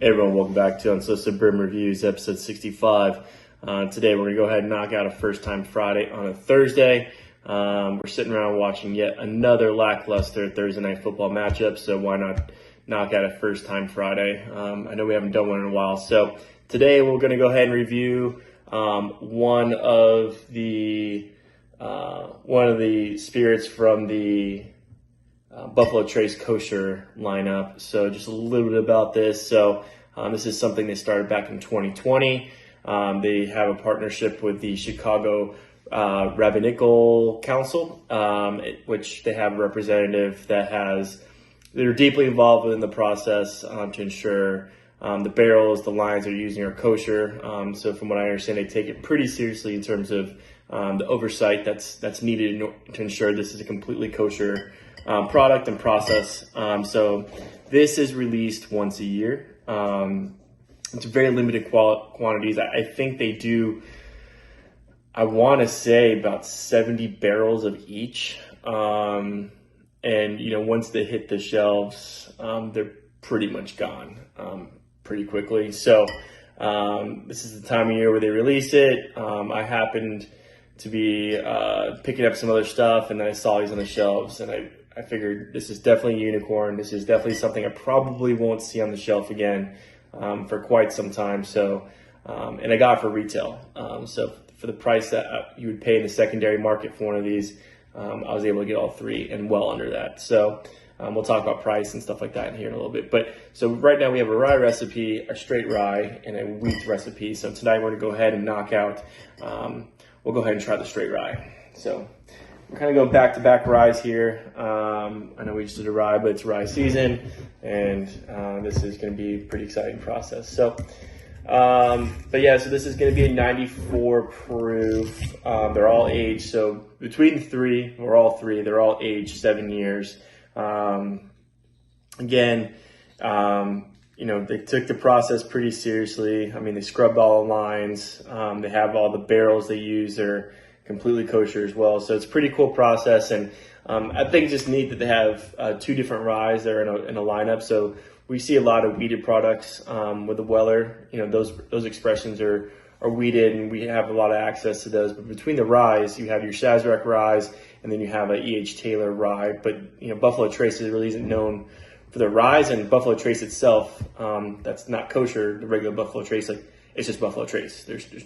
Hey everyone, welcome back to Unsolicited Bourbon Reviews, episode 65. Today we're going to go ahead and knock out a First Time Friday on a Thursday. We're sitting around watching yet another lackluster Thursday night football matchup, so why not knock out a First Time Friday? I know we haven't done one in a while, so today we're going to go ahead and review one of the spirits from the Buffalo Trace Kosher lineup. So just a little bit about this. So this is something they started back in 2020. They have a partnership with the Chicago Rabbinical Council, which they have a representative they're deeply involved within the process to ensure the barrels, the lines they're using are kosher. So from what I understand, they take it pretty seriously in terms of the oversight that's needed to ensure this is a completely kosher product and process. So this is released once a year. It's very limited quantities. I think they do, I want to say about 70 barrels of each. And, once they hit the shelves, they're pretty much gone pretty quickly. So this is the time of year where they release it. I happened to be picking up some other stuff, and then I saw these on the shelves, and I figured this is definitely a unicorn. This is definitely something I probably won't see on the shelf again for quite some time. So, and I got it for retail. So for the price that you would pay in the secondary market for one of these, I was able to get all three and well under that. So we'll talk about price and stuff like that in here in a little bit. But so right now we have a rye recipe, a straight rye, and a wheat recipe. So tonight we're going to go ahead and knock out, we'll go ahead and try the straight rye. So we're kind of going back-to-back ryes here. I know we just did a rye, but it's rye season, and this is going to be a pretty exciting process. So, so this is going to be a 94 proof. They're all aged, so between three, or all three, they're all aged 7 years. Again, they took the process pretty seriously. I mean, they scrubbed all the lines. They have all the barrels they use. They're completely kosher as well. So it's a pretty cool process. And I think it's just neat that they have two different ryes there in a lineup. So we see a lot of wheated products with the Weller. Those expressions are wheated, and we have a lot of access to those. But between the ryes, you have your Sazerac ryes, and then you have a E.H. Taylor rye. But Buffalo Trace really isn't known for their ryes, and Buffalo Trace itself, that's not kosher. The regular Buffalo Trace, it's just Buffalo Trace. There's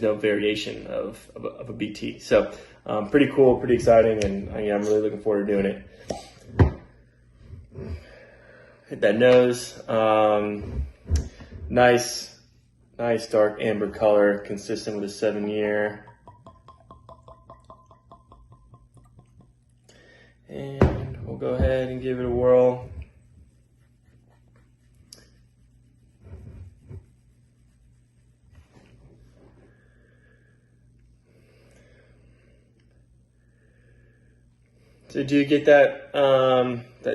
no variation of a BT. So pretty cool, pretty exciting, and I'm really looking forward to doing it. Hit that nose. Nice dark amber color, consistent with a 7 year. And we'll go ahead and give it a whirl. So do you get that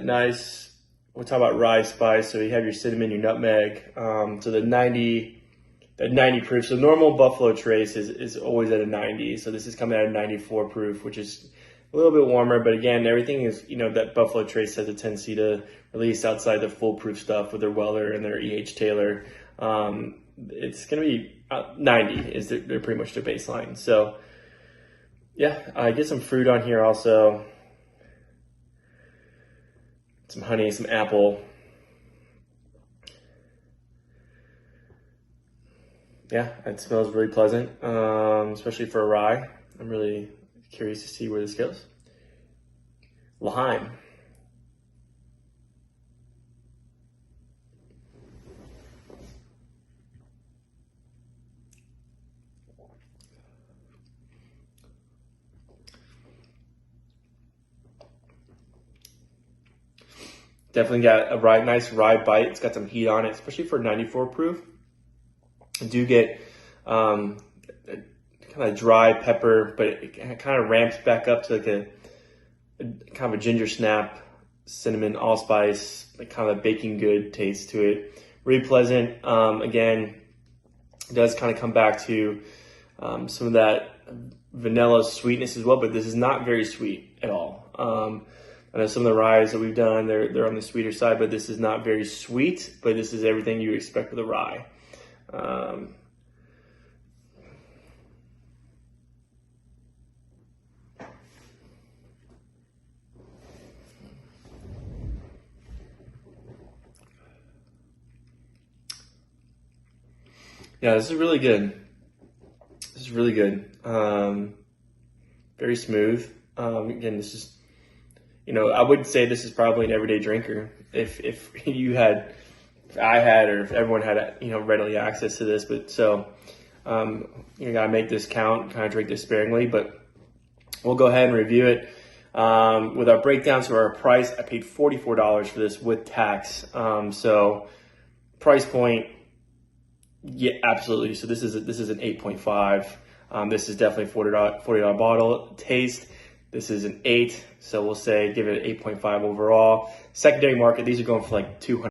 nice, we'll talk about rye spice. So you have your cinnamon, your nutmeg. So the 90 proof. So normal Buffalo Trace is always at a 90. So this is coming at a 94 proof, which is a little bit warmer. But again, everything is, that Buffalo Trace has a tendency to release outside the foolproof stuff with their Weller and their E.H. Taylor. It's going to be 90 is they're pretty much their baseline. So yeah, I get some fruit on here also. Some honey, some apple. Yeah, it smells really pleasant, especially for a rye. I'm really curious to see where this goes. L'chaim. Definitely got a nice rye bite. It's got some heat on it, especially for 94 proof. I do get kind of dry pepper, but it kind of ramps back up to a kind of a ginger snap, cinnamon, allspice, kind of a baking good taste to it. Really pleasant. Again, it does kind of come back to some of that vanilla sweetness as well, but this is not very sweet at all. I know some of the ryes that we've done, they're on the sweeter side, but this is not very sweet, but this is everything you expect with a rye. Yeah, this is really good. This is really good. Very smooth. Again, this is, I would say this is probably an everyday drinker. If I had, or if everyone had, readily access to this. But so, you gotta make this count, kind of drink this sparingly. But we'll go ahead and review it. With our breakdown, so our price, I paid $44 for this with tax. So price point, yeah, absolutely. So this is an 8.5. This is definitely $40 bottle. Taste, this is an 8. So we'll say give it an 8.5 overall. Secondary market, these are going for like 200.